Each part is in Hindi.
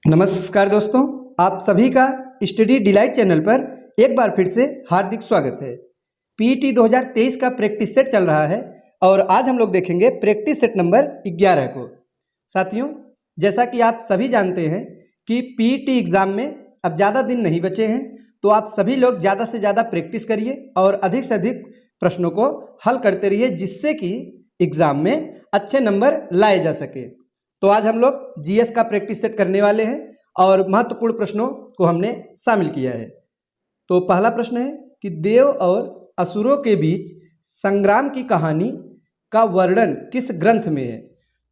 नमस्कार दोस्तों, आप सभी का स्टडी डिलाइट चैनल पर एक बार फिर से हार्दिक स्वागत है। पीईटी 2023 का प्रैक्टिस सेट चल रहा है और आज हम लोग देखेंगे प्रैक्टिस सेट नंबर 11 को। साथियों, जैसा कि आप सभी जानते हैं कि पीईटी एग्ज़ाम में अब ज़्यादा दिन नहीं बचे हैं, तो आप सभी लोग ज़्यादा से ज़्यादा प्रैक्टिस करिए और अधिक से अधिक प्रश्नों को हल करते रहिए, जिससे कि एग्ज़ाम में अच्छे नंबर लाए जा सके। तो आज हम लोग जीएस का प्रैक्टिस सेट करने वाले हैं और महत्वपूर्ण प्रश्नों को हमने शामिल किया है। तो पहला प्रश्न है कि देव और असुरों के बीच संग्राम की कहानी का वर्णन किस ग्रंथ में है।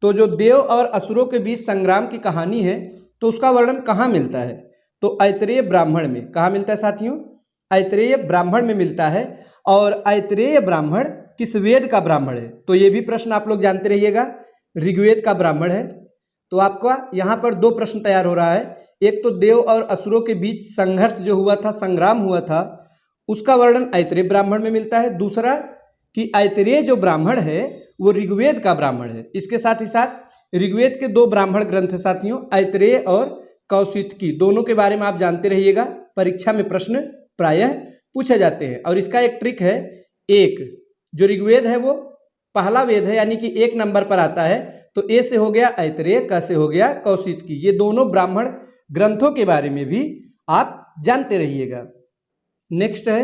तो जो देव और असुरों के बीच संग्राम की कहानी है, तो उसका वर्णन कहाँ मिलता है? तो ऐतरेय ब्राह्मण में। कहाँ मिलता है साथियों? ऐतरेय ब्राह्मण में मिलता है। और ऐतरेय ब्राह्मण किस वेद का ब्राह्मण है? तो ये भी प्रश्न आप लोग जानते रहिएगा, ऋग्वेद का ब्राह्मण है। तो आपका यहाँ पर दो प्रश्न तैयार हो रहा है। एक तो देव और असुरों के बीच संघर्ष जो हुआ था, संग्राम हुआ था, उसका वर्णन ऐतरेय ब्राह्मण में मिलता है। दूसरा कि ऐतरेय जो ब्राह्मण है वो ऋग्वेद का ब्राह्मण है। इसके साथ ही साथ ऋग्वेद के दो ब्राह्मण ग्रंथ है साथियों, ऐतरेय और कौशितकी। दोनों के बारे में आप जानते रहिएगा, परीक्षा में प्रश्न प्रायः पूछे जाते हैं। और इसका एक ट्रिक है, एक जो ऋग्वेद है वो पहला वेद है, यानी कि एक नंबर पर आता है। तो ए से हो गया ऐतरेय, क से हो गया कौशितकी। ये दोनों ब्राह्मण ग्रंथों के बारे में भी आप जानते रहिएगा। नेक्स्ट है,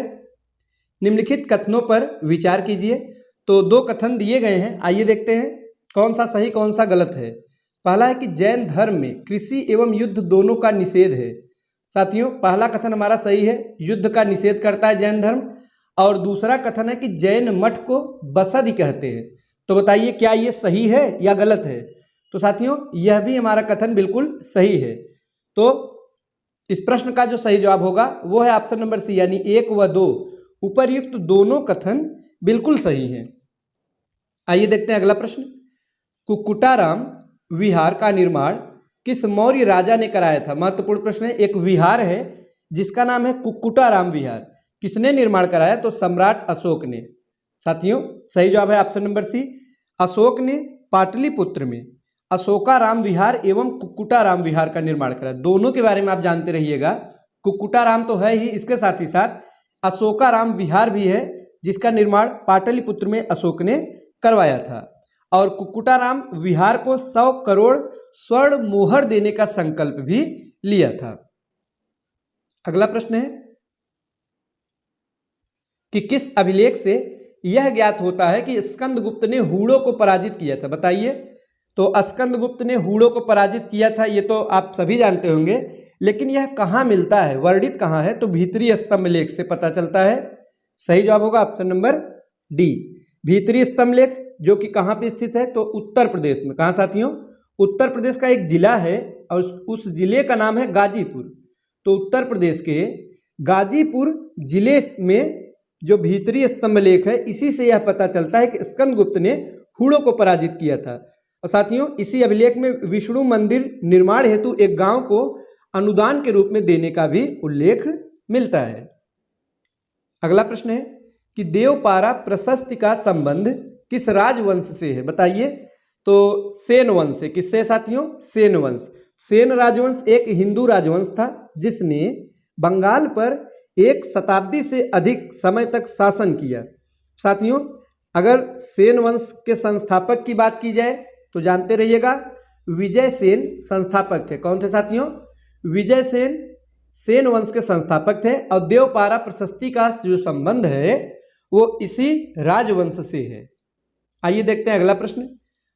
निम्नलिखित कथनों पर विचार कीजिए। तो दो कथन दिए गए हैं, आइए देखते हैं कौन सा सही कौन सा गलत है। पहला है कि जैन धर्म में कृषि एवं युद्ध दोनों का निषेध है। साथियों, पहला कथन हमारा सही है, युद्ध का निषेध करता है जैन धर्म। और दूसरा कथन है कि जैन मठ को बसदि कहते हैं। तो बताइए क्या ये सही है या गलत है? तो साथियों, यह भी हमारा कथन बिल्कुल सही है। तो इस प्रश्न का जो सही जवाब होगा वो है ऑप्शन नंबर सी, यानी 1 व 2 उपर्युक्त दोनों कथन बिल्कुल सही हैं। आइए देखते हैं अगला प्रश्न। कुक्कुटाराम विहार का निर्माण किस मौर्य राजा ने कराया था? महत्वपूर्ण प्रश्न है। एक विहार है जिसका नाम है कुक्कुटाराम विहार, किसने निर्माण कराया? तो सम्राट अशोक ने। साथियों, सही जवाब है ऑप्शन नंबर सी, अशोक ने पाटलिपुत्र में अशोकाराम विहार एवं कुक्कुटाराम विहार का निर्माण करा। दोनों के बारे में आप जानते रहिएगा, कुक्कुटाराम तो है ही, इसके साथ ही साथ अशोकाराम विहार भी है जिसका निर्माण पाटलिपुत्र में अशोक ने करवाया था। और कुक्कुटाराम विहार को 100 करोड़ स्वर्ण मोहर देने का संकल्प भी लिया था। अगला प्रश्न है कि किस अभिलेख से यह ज्ञात होता है कि स्कंदगुप्त ने हूणों को पराजित किया था? बताइए। तो स्कंदगुप्त ने हूणों को पराजित किया था, ये तो आप सभी जानते होंगे, लेकिन यह कहाँ मिलता है, वर्णित कहाँ है? तो भीतरी स्तंभ लेख से पता चलता है। सही जवाब होगा ऑप्शन नंबर डी, भीतरी स्तंभ लेख, जो कि कहाँ पे स्थित है? तो उत्तर प्रदेश में। कहाँ साथियों? उत्तर प्रदेश का एक जिला है और उस जिले का नाम है गाजीपुर। तो उत्तर प्रदेश के गाजीपुर जिले में जो भीतरी स्तंभ लेख है, इसी से यह पता चलता है कि स्कंदगुप्त ने हूणों को पराजित किया था। और साथियों, इसी अभिलेख में विष्णु मंदिर निर्माण हेतु एक गांव को अनुदान के रूप में देने का भी उल्लेख मिलता है। अगला प्रश्न है कि देवपारा प्रशस्ति का संबंध किस राजवंश से है? बताइए। तो सेन वंश से। किससे साथियों? सेन वंश। सेन राजवंश एक हिंदू राजवंश था जिसने बंगाल पर 1 शताब्दी से अधिक समय तक शासन किया। साथियों, अगर सेन वंश के संस्थापक की बात की जाए तो जानते रहिएगा, विजय सेन संस्थापक थे। कौन थे साथियों? विजय सेन सेन वंश के संस्थापक थे। और देवपारा प्रशस्ति का जो संबंध है वो इसी राजवंश से है। आइए देखते हैं अगला प्रश्न।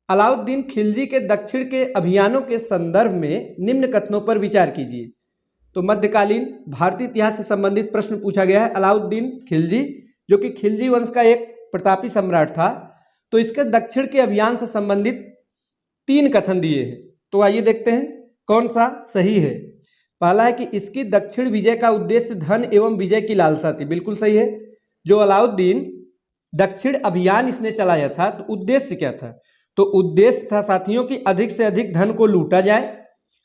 अलाउद्दीन खिलजी के दक्षिण के अभियानों के संदर्भ में निम्न कथनों पर विचार कीजिए। तो मध्यकालीन भारतीय इतिहास से संबंधित प्रश्न पूछा गया है। अलाउद्दीन खिलजी, जो कि खिलजी वंश का एक प्रतापी सम्राट था, तो इसके दक्षिण के अभियान से संबंधित 3 कथन दिए हैं। तो आइए देखते हैं कौन सा सही है। पहला है कि इसकी दक्षिण विजय का उद्देश्य धन एवं विजय की लालसा थी। बिल्कुल सही है। जो अलाउद्दीन दक्षिण अभियान इसने चलाया था, तो उद्देश्य क्या था? तो उद्देश्य था साथियों कि अधिक से अधिक धन को लूटा जाए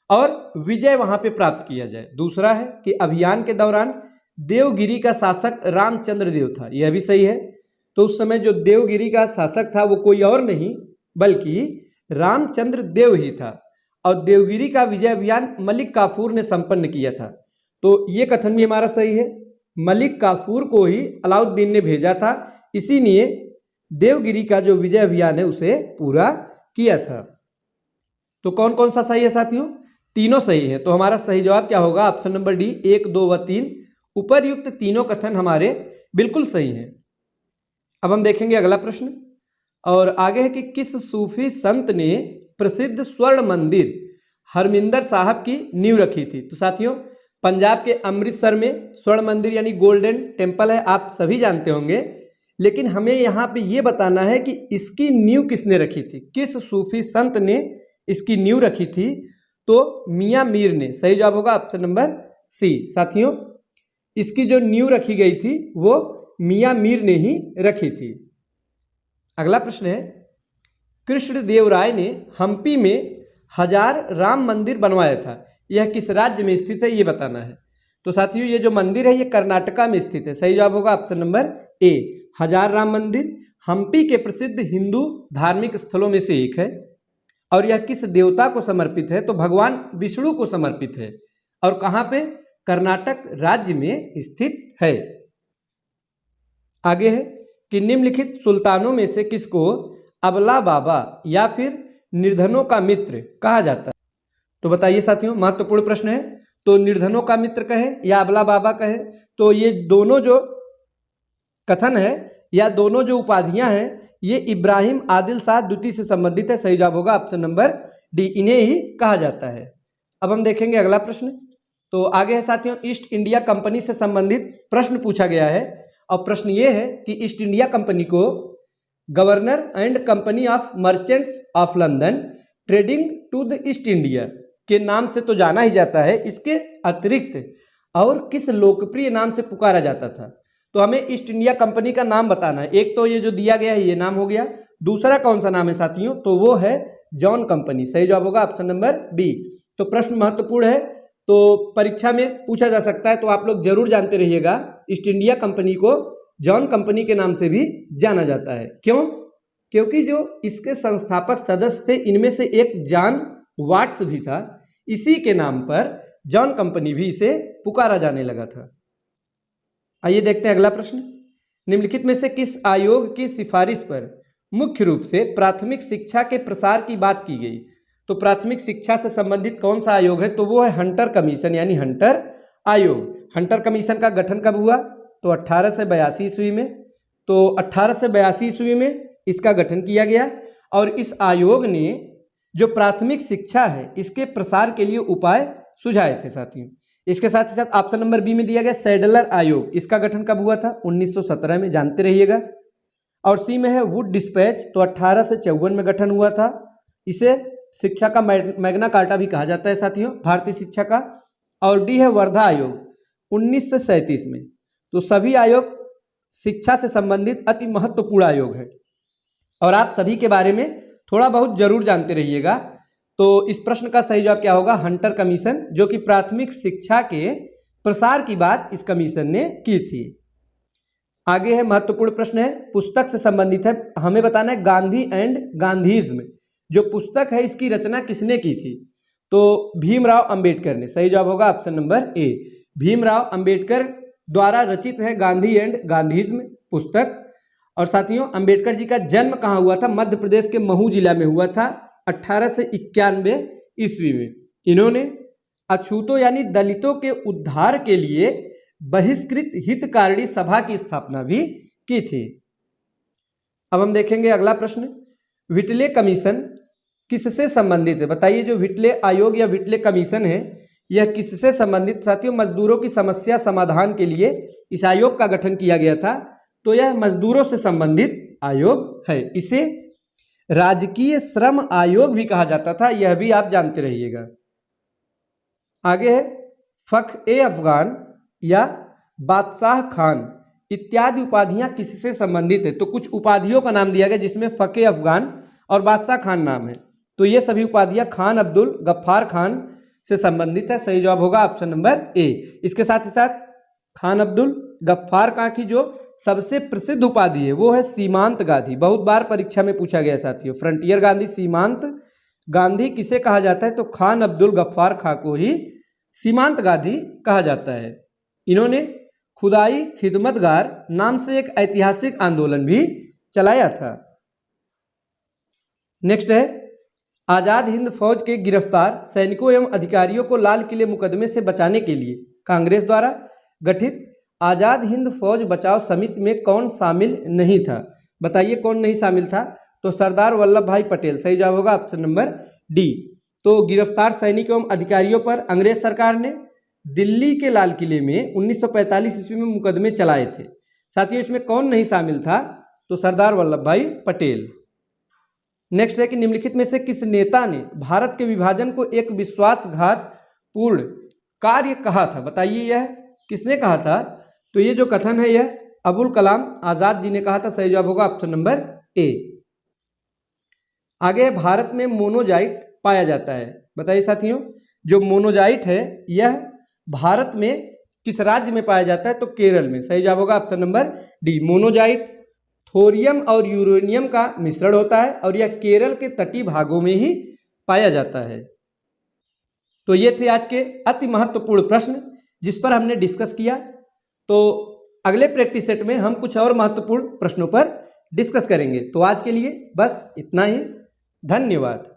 और विजय वहां पे प्राप्त किया जाए। दूसरा है कि अभियान के दौरान देवगिरी का शासक रामचंद्र देव था। यह भी सही है। तो उस समय जो देवगिरी का शासक था वो कोई और नहीं बल्कि रामचंद्र देव ही था। और देवगिरी का विजय अभियान मलिक काफूर ने संपन्न किया था। तो ये कथन भी हमारा सही है, मलिक काफूर को ही अलाउद्दीन ने भेजा था, इसीलिए देवगिरी का जो विजय अभियान है उसे पूरा किया था। तो कौन कौन सा सही है साथियों? तीनों सही है। तो हमारा सही जवाब क्या होगा? ऑप्शन नंबर डी, 1, 2 व 3। उपरयुक्त तीनों कथन हमारे बिल्कुल सही हैं। अब हम देखेंगे अगला प्रश्न, और आगे है कि किस सूफी संत ने प्रसिद्ध स्वर्ण मंदिर हरमिंदर साहब की नींव रखी थी? तो साथियों, पंजाब के अमृतसर में स्वर्ण मंदिर यानी गोल्डन टेम्पल है, आप सभी जानते होंगे। लेकिन हमें यहाँ पे ये बताना है कि इसकी नींव किसने रखी थी, किस सूफी संत ने इसकी नींव रखी थी? तो मियाँ मीर ने। सही जवाब होगा ऑप्शन नंबर सी। साथियों, इसकी जो नींव रखी गई थी वो मियाँ मीर ने ही रखी थी। अगला प्रश्न है, कृष्णदेव राय ने हम्पी में 1000 राम मंदिर बनवाया था, यह किस राज्य में स्थित है ये बताना है। तो साथियों, ये जो मंदिर है ये कर्नाटका में स्थित है। सही जवाब होगा ऑप्शन नंबर ए, 1000 राम मंदिर हम्पी के प्रसिद्ध हिंदू धार्मिक स्थलों में से एक है। और यह किस देवता को समर्पित है? तो भगवान विष्णु को समर्पित है। और कहाँ पे? कर्नाटक राज्य में स्थित है। आगे है कि निम्नलिखित सुल्तानों में से किसको अबला बाबा या फिर निर्धनों का मित्र कहा जाता है? तो बताइए साथियों, महत्वपूर्ण प्रश्न है। तो निर्धनों का मित्र कहे या अबला बाबा कहे, तो ये दोनों जो कथन है या दोनों जो उपाधियां हैं ये इब्राहिम आदिल शाह द्वितीय से संबंधित है। सही जवाब होगा ऑप्शन नंबर डी, इन्हें ही कहा जाता है। अब हम देखेंगे अगला प्रश्न। तो आगे है साथियों, ईस्ट इंडिया कंपनी से संबंधित प्रश्न पूछा गया है। और प्रश्न ये है कि ईस्ट इंडिया कंपनी को governor and company of merchants of London trading to the East India के नाम से तो जाना ही जाता है, इसके अतिरिक्त और किस लोकप्रिय नाम से पुकारा जाता था? तो हमें ईस्ट इंडिया कंपनी का नाम बताना है। एक तो ये जो दिया गया है ये नाम हो गया, दूसरा कौन सा नाम है साथियों? तो वो है जॉन कंपनी। सही जवाब होगा ऑप्शन नंबर बी। तो प्रश्न महत्वपूर्ण है, तो परीक्षा में पूछा जा सकता है, तो आप लोग जरूर जानते रहिएगा। ईस्ट इंडिया कंपनी को जॉन कंपनी के नाम से भी जाना जाता है। क्यों? क्योंकि जो इसके संस्थापक सदस्य थे इनमें से एक जॉन वाट्स भी था, इसी के नाम पर जॉन कंपनी भी इसे पुकारा जाने लगा था। आइए देखते हैं अगला प्रश्न। निम्नलिखित में से किस आयोग की सिफारिश पर मुख्य रूप से प्राथमिक शिक्षा के प्रसार की बात की गई? तो प्राथमिक शिक्षा से संबंधित कौन सा आयोग है? तो वो है हंटर कमीशन यानी हंटर आयोग। हंटर कमीशन का गठन कब हुआ? तो 1882 ईस्वी में। तो 1882 ईस्वी में इसका गठन किया गया और इस आयोग ने जो प्राथमिक शिक्षा है इसके प्रसार के लिए उपाय सुझाए थे साथियों। इसके साथ ही साथ ऑप्शन नंबर बी में दिया गया सैडलर आयोग, इसका गठन कब हुआ था? 1917 में, जानते रहिएगा। और सी में है वुड डिस्पैच, तो 1854 में गठन हुआ था। इसे शिक्षा का मैग्ना कार्टा भी कहा जाता है साथियों, भारतीय शिक्षा का। और डी है वर्धा आयोग, 1937 में। तो सभी आयोग शिक्षा से संबंधित अति महत्वपूर्ण आयोग है और आप सभी के बारे में थोड़ा बहुत जरूर जानते रहिएगा। तो इस प्रश्न का सही जवाब क्या होगा? हंटर कमीशन, जो कि प्राथमिक शिक्षा के प्रसार की बात इस कमीशन ने की थी। आगे है महत्वपूर्ण प्रश्न है, पुस्तक से संबंधित है। हमें बताना है गांधी एंड गांधीज्म जो पुस्तक है इसकी रचना किसने की थी? तो भीमराव अंबेडकर ने। सही जवाब होगा option number A, Bhimrao Ambedkar द्वारा रचित है गांधी एंड गांधीज्म पुस्तक। और साथियों, अंबेडकर जी का जन्म कहाँ हुआ था? मध्य प्रदेश के महू जिला में हुआ था 1891 ईस्वी में। इन्होंने अछूतों यानी दलितों के उद्धार के लिए बहिष्कृत हितकारिणी सभा की स्थापना भी की थी। अब हम देखेंगे अगला प्रश्न, व्हिटले कमीशन किससे संबंधित है? बताइए, जो व्हिटले आयोग या व्हिटले कमीशन है यह किससे संबंधित? साथियों, मजदूरों की समस्या समाधान के लिए इस आयोग का गठन किया गया था। तो यह मजदूरों से संबंधित आयोग है। इसे राजकीय श्रम आयोग भी कहा जाता था, यह भी आप जानते रहिएगा। आगे है फख-ए अफगान या बादशाह खान इत्यादि उपाधियां किससे संबंधित है? तो कुछ उपाधियों का नाम दिया गया जिसमें फख-ए अफगान और बादशाह खान नाम है। तो ये सभी उपाधियां खान अब्दुल गफ्फार खान से संबंधित है। सही जवाब होगा ऑप्शन नंबर ए। इसके साथ ही साथ खान अब्दुल गफ्फार खान की जो सबसे प्रसिद्ध उपाधि है वो है सीमांत गांधी। बहुत बार परीक्षा में पूछा गया साथियों, फ्रंटियर गांधी, सीमांत गांधी किसे कहा जाता है? तो खान अब्दुल गफ्फार खां को ही सीमांत गांधी कहा जाता है। इन्होंने खुदाई खिदमतगार नाम से एक ऐतिहासिक आंदोलन भी चलाया था। नेक्स्ट है, आजाद हिंद फौज के गिरफ्तार सैनिकों एवं अधिकारियों को लाल किले मुकदमे से बचाने के लिए कांग्रेस द्वारा गठित आजाद हिंद फौज बचाव समिति में कौन शामिल नहीं था? बताइए कौन नहीं शामिल था? तो सरदार वल्लभ भाई पटेल। सही जवाब होगा ऑप्शन नंबर डी। तो गिरफ्तार सैनिकों एवं अधिकारियों पर अंग्रेज सरकार ने दिल्ली के लाल किले में 1945 ईस्वी में मुकदमे चलाए थे। साथियों इसमें कौन नहीं शामिल था? तो सरदार वल्लभ भाई पटेल। नेक्स्ट है कि निम्नलिखित में से किस नेता ने भारत के विभाजन को एक विश्वासघात पूर्ण कार्य कहा था? बताइए यह किसने कहा था? तो ये जो कथन है यह अबुल कलाम आजाद जी ने कहा था। सही जवाब होगा ऑप्शन नंबर ए। आगे भारत में मोनोजाइट पाया जाता है। बताइए साथियों, जो मोनोजाइट है यह भारत में किस राज्य में पाया जाता है? तो केरल में। सही जवाब होगा option number D. Monazite thorium और यूरेनियम का मिश्रण होता है और यह केरल के तटीय भागों में ही पाया जाता है। तो ये थे आज के अति महत्वपूर्ण प्रश्न जिस पर हमने डिस्कस किया। तो अगले प्रैक्टिस सेट में हम कुछ और महत्वपूर्ण प्रश्नों पर डिस्कस करेंगे। तो आज के लिए बस इतना ही। धन्यवाद।